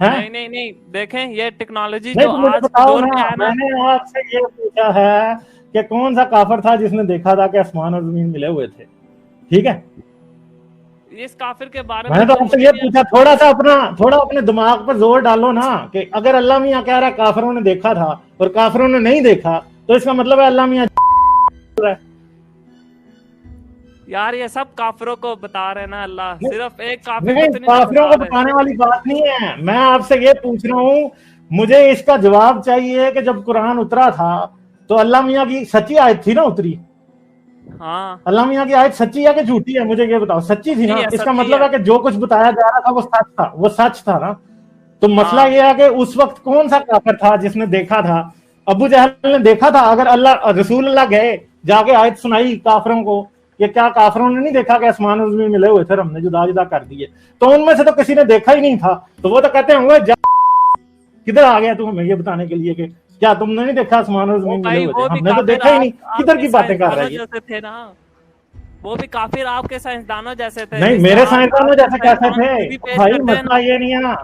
نہیں دیکھیں یہ ٹیکنالوجی نہیں جو تو مجھے آج بتاؤ دور نا، میں ہے نا، میں نے آپ سے یہ پوچھا ہے کہ کون سا کافر تھا جس نے دیکھا تھا کہ آسمان اور زمین ملے ہوئے تھے؟ ٹھیک ہے، اس کافر کے بارے میں میں نے تو تو آپ سے مجھے یہ بھی پوچھا، تھوڑا اپنے دماغ پر زور ڈالو نا، کہ اگر اللہ میاں کہہ رہا ہے کافروں نے دیکھا تھا اور کافروں نے نہیں دیکھا، تو اس کا مطلب ہے اللہ میاں رہا ہے۔ یار یہ سب کافروں کو بتا رہے نا اللہ، صرف ایک کافر کو نہیں، تو نہیں نا کافروں بتا کو رہے۔ بتانے والی بات نہیں ہے، میں آپ سے یہ پوچھ رہا ہوں، مجھے اس کا جواب چاہیے کہ جب قرآن اترا تھا تو اللہ میاں کی سچی آیت تھی نا اتری؟ ہاں اللہ میاں کی آیت سچی ہے کہ جھوٹی ہے؟ مجھے یہ بتاؤ، سچی تھی نا؟ اس کا سچی مطلب ہے کہ جو کچھ بتایا جا رہا تھا وہ سچ تھا، وہ سچ تھا نا؟ تو مسئلہ ہاں یہ ہے کہ اس وقت کون سا کافر تھا جس نے دیکھا تھا؟ ابو جہل نے دیکھا تھا؟ اگر اللہ رسول اللہ گئے جا کے آیت سنائی کافروں کو، یہ کیا کافروں نے نہیں دیکھا کہ آسمان اور زمین ملے ہوئے تھے، ہم نے جدا جدا کر دیے؟ تو ان میں سے تو کسی نے دیکھا ہی نہیں تھا، تو وہ تو کہتے ہیں وہ کدھر آ گیا تو ہمیں یہ بتانے کے لیے کہ کیا تم نے نہیں دیکھا آسمان اور وہ زمین ملے بھائی ہوئے تھے؟ وہ بھی ہم نے تو کافر دیکھا ہی نہیں، آپ کدھر کے کی باتیں کر رہا سائنسدانوں ہے یہ؟ جیسے تھے نا، وہ بھی کافر آپ کے سائنسدانوں جیسے تھے، نہیں، جس میرے طرح آج سائنسدانوں آپ کے جیسے کیسے سائنسدان تھے تھیوری پیش بھائی؟ کرتے ہیں نا۔ مسئلہ یہ نہیں ہے نا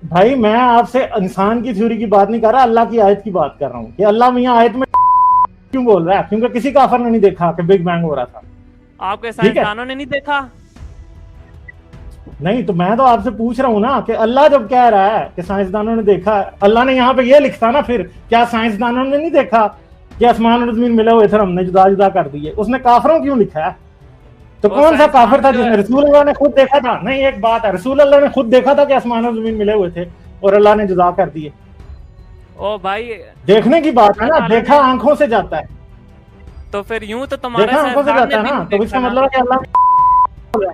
بھائی، میں آپ سے انسان کی تھیوری کی بات نہیں کر رہا، اللہ کی آیت کی بات کر رہا ہوں کہ اللہ میاں آیت میں کیوں بول رہا ہے؟ کیونکہ کسی کافر نے نہیں دیکھا کہ بگ بینگ ہو رہا تھا، آپ کے ٹھیک ہے؟ سائنسدانوں نے نہیں دیکھا؟ نہیں تو میں تو آپ سے پوچھ رہا ہوں نا کہ اللہ جب کہہ رہا ہے کہ سائنسدانوں نے دیکھا، اللہ نے یہاں پہ یہ لکھتا نا، پھر کیا سائنسدانوں نے نہیں دیکھا کہ آسمان اور زمین ملے ہوئے تھے، ہم نے جدا جدا کر دیے؟ اس نے کافروں کیوں لکھا ہے؟ تو وہ کون سا کافر سائنسدان تھا جو جس ہے، نے؟ رسول اللہ نے خود دیکھا تھا؟ نہیں، ایک بات ہے، رسول اللہ نے خود دیکھا تھا کہ آسمان اور زمین ملے ہوئے تھے اور اللہ نے جدا کر دیے؟ او بھائی دیکھنے کی بات ہے نا، اللہ تعالیٰ دیکھا نے، آنکھوں سے جاتا ہے، تو پھر یوں تو تمہارے دیکھا آنکھوں سے سائنسدان جاتا نے ہے بھی نا، نہیں تو اس کا دیکھا نا، مطلب ہے کہ اللہ،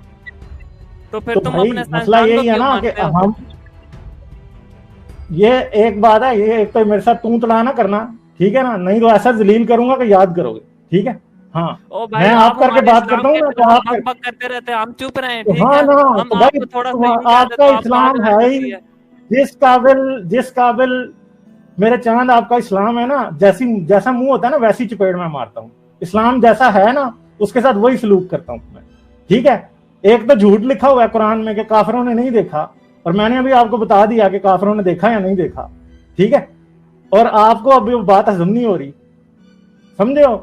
تو پھر تو تم بھائی اپنے مسئلہ سائنسدان کو یہی ہے کیوں نا کہ مانتے ہو؟ ہم، یہ ایک بات ہے، یہ ایک تو میرے ساتھ توں تڑا نہ کرنا، ٹھیک ہے نا؟ نہیں تو ایسا ذلیل کروں گا کہ یاد کرو گے، ٹھیک ہے؟ ہاں، او میں بھائی آپ آپ کر کے ہمارے بات کرتا اسلام ہوں کے نا تو خلاف آپ بک بک کرتے رہتے ہیں، ہم چپ رہے ہیں، ٹھیک ہاں ہے؟ نا، ہم تو آپ بھائی کو تھوڑا سا یوں کہہ آپ دیں کا تو آپ کو آ اسلام جانا ہے ہی، جلدی ہے۔ جس قابل میرے چاند آپ کا اسلام ہے نا، جیسا منہ ہوتا ہے نا ویسی چپیڑ میں مارتا ہوں، اسلام جیسا ہے نا اس کے ساتھ وہی سلوک کرتا ہوں میں، ٹھیک ہے؟ ایک تو جھوٹ لکھا ہوا ہے قرآن میں کہ کافروں نے نہیں دیکھا، اور میں نے ابھی آپ کو بتا دیا کہ کافروں نے دیکھا یا نہیں دیکھا، ٹھیک ہے؟ اور آپ کو ابھی وہ بات ہضم نہیں ہو رہی، سمجھے ہو؟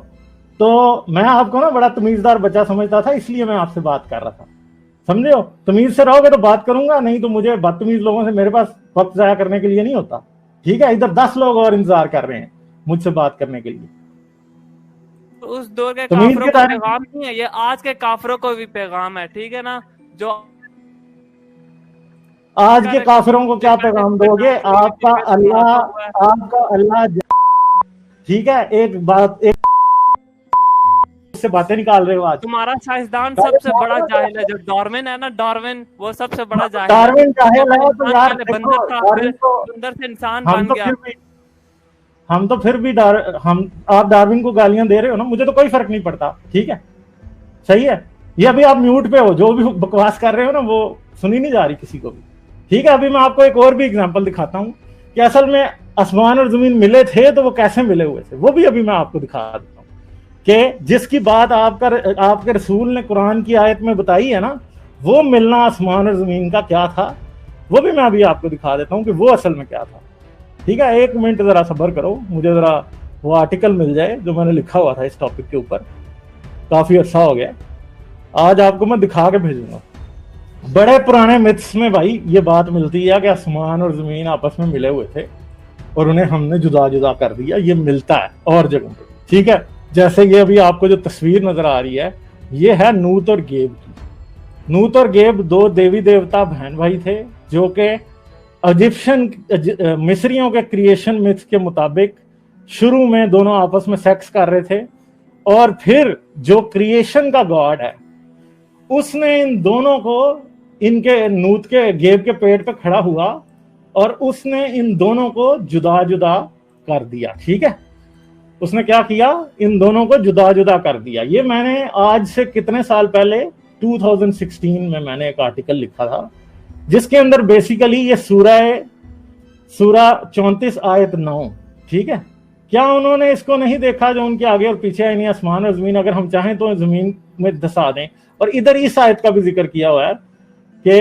تو میں آپ کو نا بڑا تمیزدار بچہ سمجھتا تھا، اس لیے میں آپ سے بات کر رہا تھا، سمجھے ہو؟ تمیز سے رہو گے تو بات کروں گا، نہیں تو مجھے بدتمیز لوگوں سے میرے پاس وقت ضائع کرنے کے لیے نہیں ہوتا، ٹھیک ہے؟ ادھر 10 لوگ اور انتظار کر رہے ہیں مجھ سے بات کرنے کے لیے، تو اس دور کے تمیز کافروں کے کو دائرے، پیغام نہیں ہے، یہ آج کے کافروں کو بھی پیغام ہے، ٹھیک ہے نا؟ جو آج کے کافروں کو کیا پیغام دو گے؟ آپ کا اللہ ٹھیک ہے؟ ایک بات، ایک سے باتیں نکال رہے ہو آج، تمہارا سائنسدان سب سے بڑا جاہل ہے، جو ڈارون ہے نا، ڈارون، وہ سب سے بڑا جاہل ہے۔ ڈارون وہ جاہل تو ہے تو انسان یار پہلے دیکھو، بندر تھا، پھر ڈارون کو بندر سے انسان ہم بن تو گیا۔ پھر بھی آپ ڈارون کو گالیاں دے رہے ہو نا، مجھے تو کوئی فرق نہیں پڑتا، ٹھیک ہے؟ صحیح ہے؟ یہ ابھی آپ میوٹ پہ ہو، جو بھی بکواس کر رہے ہو نا وہ سنی نہیں جا رہی کسی کو بھی، ٹھیک ہے؟ ابھی میں آپ کو ایک اور بھی اگزامپل دکھاتا ہوں کہ اصل میں آسمان اور زمین ملے تھے تو وہ کیسے ملے ہوئے تھے، وہ بھی ابھی میں آپ کو دکھا دیتا ہوں کہ جس کی بات آپ کے رسول نے قرآن کی آیت میں بتائی ہے نا، وہ ملنا آسمان اور زمین کا کیا تھا، وہ بھی میں ابھی آپ کو دکھا دیتا ہوں کہ وہ اصل میں کیا تھا، ٹھیک ہے؟ ایک منٹ ذرا صبر کرو، مجھے ذرا وہ آرٹیکل مل جائے جو میں نے لکھا ہوا تھا اس ٹاپک کے اوپر، کافی عرصہ ہو گیا، آج آپ کو میں دکھا کے بھیجوں گا۔ بڑے پرانے متس میں بھائی یہ بات ملتی ہے کہ آسمان اور زمین آپس میں ملے ہوئے تھے اور انہیں ہم نے جدا جدا کر دیا، یہ ملتا ہے اور جگہوں پہ، ٹھیک ہے؟ جیسے یہ ابھی آپ کو جو تصویر نظر آ رہی ہے، یہ ہے نوت اور گیب کی۔ نوت اور گیب دو دیوی دیوتا بہن بھائی تھے جو کہ ایجپشن مصریوں کے کریشن متھ کے مطابق شروع میں دونوں آپس میں سیکس کر رہے تھے، اور پھر جو کریشن کا گاڈ ہے اس نے ان دونوں کو، ان کے نوت کے گیب کے پیٹ پہ کھڑا ہوا اور اس نے ان دونوں کو جدا جدا کر دیا، ٹھیک ہے؟ اس نے کیا کیا؟ ان دونوں کو جدا جدا کر دیا۔ یہ میں نے آج سے کتنے سال پہلے 2016 میں نے ایک آرٹیکل لکھا تھا جس کے اندر بیسیکلی یہ سورہ 34 آیت 9، ٹھیک ہے؟ کیا انہوں نے اس کو نہیں دیکھا جو ان کے آگے اور پیچھے، یعنی آسمان اور زمین اگر ہم چاہیں تو زمین میں دھسا دیں، اور ادھر اس آیت کا بھی ذکر کیا ہوا ہے کہ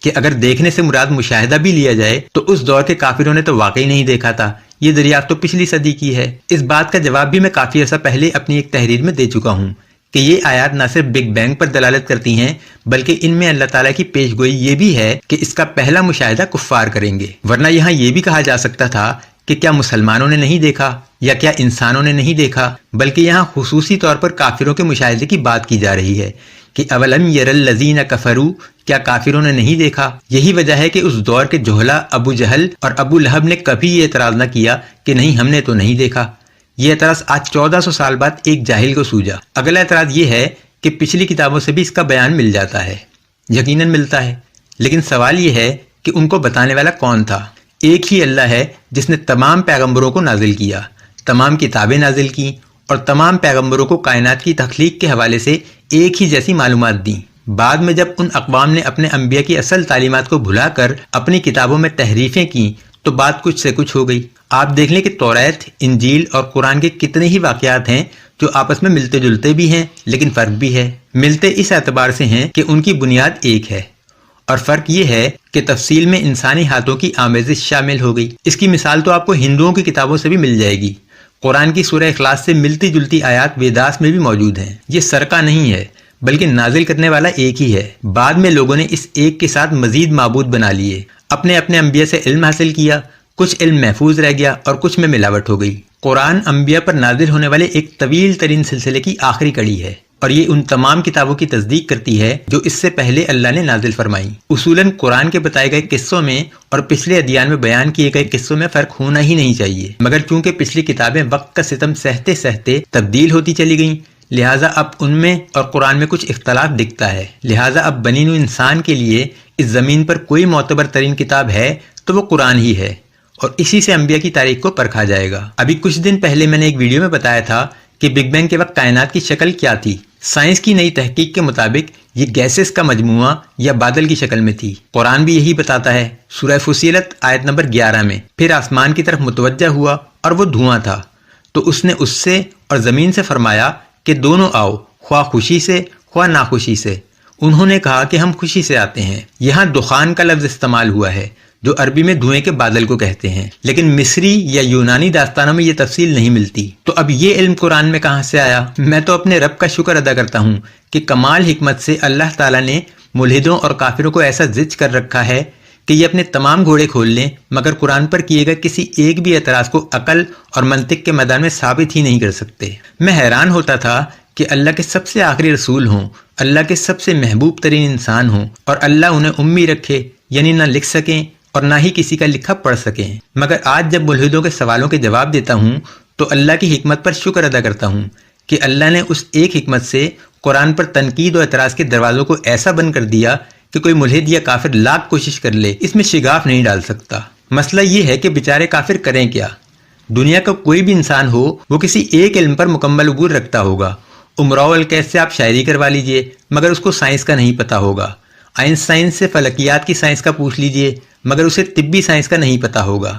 کہ اگر دیکھنے سے مراد مشاہدہ بھی لیا جائے تو اس دور کے کافروں نے تو واقعی نہیں دیکھا تھا، یہ دریافت تو پچھلی صدی کی ہے۔ اس بات کا جواب بھی میں کافی عرصہ پہلے اپنی ایک تحریر میں دے چکا ہوں کہ یہ آیات نہ صرف بگ بینگ پر دلالت کرتی ہیں بلکہ ان میں اللہ تعالیٰ کی پیش گوئی یہ بھی ہے کہ اس کا پہلا مشاہدہ کفار کریں گے، ورنہ یہاں یہ بھی کہا جا سکتا تھا کہ کیا مسلمانوں نے نہیں دیکھا یا کیا انسانوں نے نہیں دیکھا، بلکہ یہاں خصوصی طور پر کافروں کے مشاہدے کی بات کی جا رہی ہے کہ اولم یر الذین کفروا، کیا کافروں نے نہیں دیکھا۔ یہی وجہ ہے کہ اس دور کے جوہلا ابو جہل اور ابو لہب نے کبھی یہ اعتراض نہ کیا کہ نہیں ہم نے تو نہیں دیکھا۔ یہ اعتراض آج 1400 سال بعد ایک جاہل کو سوجا۔ اگلا اعتراض یہ ہے کہ پچھلی کتابوں سے بھی اس کا بیان مل جاتا ہے، یقیناً ملتا ہے، لیکن سوال یہ ہے کہ ان کو بتانے والا کون تھا؟ ایک ہی اللہ ہے جس نے تمام پیغمبروں کو نازل کیا، تمام کتابیں نازل کی اور تمام پیغمبروں کو کائنات کی تخلیق کے حوالے سے ایک ہی جیسی معلومات دیں۔ بعد میں جب ان اقوام نے اپنے انبیاء کی اصل تعلیمات کو بھلا کر اپنی کتابوں میں تحریفیں کی تو بات کچھ سے کچھ ہو گئی۔ آپ دیکھ لیں کہ توریت، انجیل اور قرآن کے کتنے ہی واقعات ہیں جو آپس میں ملتے جلتے بھی ہیں لیکن فرق بھی ہے۔ ملتے اس اعتبار سے ہیں کہ ان کی بنیاد ایک ہے، اور فرق یہ ہے کہ تفصیل میں انسانی ہاتھوں کی آمیزش شامل ہو گئی۔ اس کی مثال تو آپ کو ہندوؤں کی کتابوں سے بھی مل جائے گی۔ قرآن کی سورہ اخلاص سے ملتی جلتی آیات ویداس میں بھی موجود ہیں۔ یہ سرقہ نہیں ہے بلکہ نازل کرنے والا ایک ہی ہے۔ بعد میں لوگوں نے اس ایک کے ساتھ مزید معبود بنا لیے، اپنے اپنے انبیاء سے علم حاصل کیا، کچھ علم محفوظ رہ گیا اور کچھ میں ملاوٹ ہو گئی۔ قرآن انبیاء پر نازل ہونے والے ایک طویل ترین سلسلے کی آخری کڑی ہے، اور یہ ان تمام کتابوں کی تصدیق کرتی ہے جو اس سے پہلے اللہ نے نازل فرمائی۔ اصولاً قرآن کے بتائے گئے قصوں میں اور پچھلے ادیان میں بیان کیے گئے قصوں میں فرق ہونا ہی نہیں چاہیے، مگر چونکہ پچھلی کتابیں وقت کا ستم سہتے سہتے تبدیل ہوتی چلی گئیں، لہٰذا اب ان میں اور قرآن میں کچھ اختلاف دکھتا ہے۔ لہٰذا اب بنی نوع انسان کے لیے اس زمین پر کوئی معتبر ترین کتاب ہے تو وہ قرآن ہی ہے، اور اسی سے انبیاء کی تاریخ کو پرکھا جائے گا۔ ابھی کچھ دن پہلے میں نے ایک ویڈیو میں بتایا تھا کہ بگ بینگ کے وقت کائنات کی شکل کیا تھی۔ سائنس کی نئی تحقیق کے مطابق یہ گیسز کا مجموعہ یا بادل کی شکل میں تھی۔ قرآن بھی یہی بتاتا ہے سورہ فصیلت آیت نمبر 11 میں۔ پھر آسمان کی طرف متوجہ ہوا اور وہ دھواں تھا، تو اس نے اس سے اور زمین سے فرمایا کہ دونوں آؤ، خواہ خوشی سے خواہ ناخوشی سے۔ انہوں نے کہا کہ ہم خوشی سے آتے ہیں۔ یہاں دخان کا لفظ استعمال ہوا ہے جو عربی میں دھوئیں کے بادل کو کہتے ہیں، لیکن مصری یا یونانی داستانوں میں یہ تفصیل نہیں ملتی۔ تو اب یہ علم قرآن میں کہاں سے آیا؟ میں تو اپنے رب کا شکر ادا کرتا ہوں کہ کمال حکمت سے اللہ تعالیٰ نے ملحدوں اور کافروں کو ایسا زج کر رکھا ہے کہ یہ اپنے تمام گھوڑے کھول لیں مگر قرآن پر کیے گئے کسی ایک بھی اعتراض کو عقل اور منطق کے میدان میں ثابت ہی نہیں کر سکتے۔ میں حیران ہوتا تھا کہ اللہ کے سب سے آخری رسول ہوں، اللہ کے سب سے محبوب ترین انسان ہوں، اور اللہ انہیں امی رکھے، یعنی نہ لکھ سکیں اور نہ ہی کسی کا لکھا پڑھ سکیں۔ مگر آج جب ملحدوں کے سوالوں کے جواب دیتا ہوں تو اللہ کی حکمت پر شکر ادا کرتا ہوں کہ اللہ نے اس ایک حکمت سے قرآن پر تنقید و اعتراض کے دروازوں کو ایسا بند کر دیا کہ کوئی ملحد یا کافر لاکھ کوشش کر لے اس میں شگاف نہیں ڈال سکتا۔ مسئلہ یہ ہے کہ بیچارے کافر کریں کیا؟ دنیا کا کوئی بھی انسان ہو وہ کسی ایک علم پر مکمل عبور رکھتا ہوگا۔ امراء القیس سے آپ شاعری کروا لیجئے مگر اس کو سائنس کا نہیں پتا ہوگا۔ آئنسٹائن سے فلکیات کی سائنس کا پوچھ لیجئے مگر اسے طبی سائنس کا نہیں پتا ہوگا۔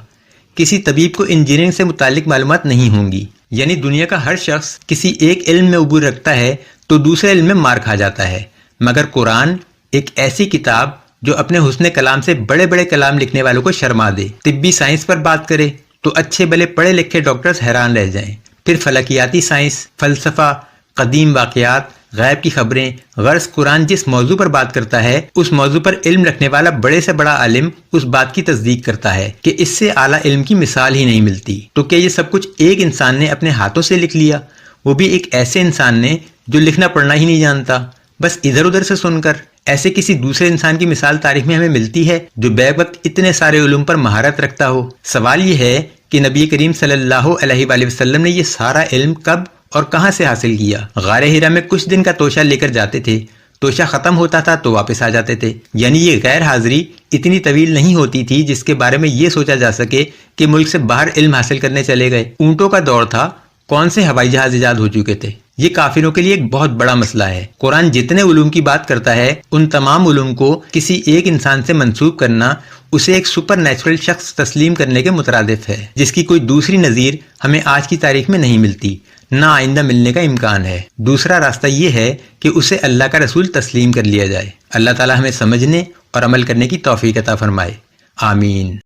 کسی طبیب کو انجینئرنگ سے متعلق معلومات نہیں ہوں گی۔ یعنی دنیا کا ہر شخص کسی ایک علم میں عبور رکھتا ہے تو دوسرے علم میں مار کھا جاتا ہے، مگر قرآن ایک ایسی کتاب جو اپنے حسن کلام سے بڑے بڑے کلام لکھنے والوں کو شرما دے۔ طبی سائنس پر بات کرے تو اچھے بھلے پڑھے لکھے ڈاکٹرز حیران رہ جائیں، پھر فلکیاتی سائنس، فلسفہ، قدیم واقعات، غیب کی خبریں، غرض قرآن جس موضوع پر بات کرتا ہے اس موضوع پر علم رکھنے والا بڑے سے بڑا عالم اس بات کی تصدیق کرتا ہے کہ اس سے اعلیٰ علم کی مثال ہی نہیں ملتی۔ تو کیا یہ سب کچھ ایک انسان نے اپنے ہاتھوں سے لکھ لیا، وہ بھی ایک ایسے انسان نے جو لکھنا پڑھنا ہی نہیں جانتا، بس ادھر ادھر سے سن کر؟ ایسے کسی دوسرے انسان کی مثال تاریخ میں ہمیں ملتی ہے جو بیک وقت اتنے سارے علوم پر مہارت رکھتا ہو؟ سوال یہ ہے کہ نبی کریم صلی اللہ علیہ وآلہ وسلم نے یہ سارا علم کب اور کہاں سے حاصل کیا؟ غار ہرا میں کچھ دن کا توشہ لے کر جاتے تھے، توشہ ختم ہوتا تھا تو واپس آ جاتے تھے۔ یعنی یہ غیر حاضری اتنی طویل نہیں ہوتی تھی جس کے بارے میں یہ سوچا جا سکے کہ ملک سے باہر علم حاصل کرنے چلے گئے۔ اونٹوں کا دور تھا، کون سے ہوائی جہاز ایجاد ہو چکے تھے؟ یہ کافروں کے لیے ایک بہت بڑا مسئلہ ہے۔ قرآن جتنے علوم کی بات کرتا ہے ان تمام علوم کو کسی ایک انسان سے منسوب کرنا اسے ایک سپر نیچرل شخص تسلیم کرنے کے مترادف ہے جس کی کوئی دوسری نظیر ہمیں آج کی تاریخ میں نہیں ملتی، نہ آئندہ ملنے کا امکان ہے۔ دوسرا راستہ یہ ہے کہ اسے اللہ کا رسول تسلیم کر لیا جائے۔ اللہ تعالی ہمیں سمجھنے اور عمل کرنے کی توفیق عطا فرمائے، آمین۔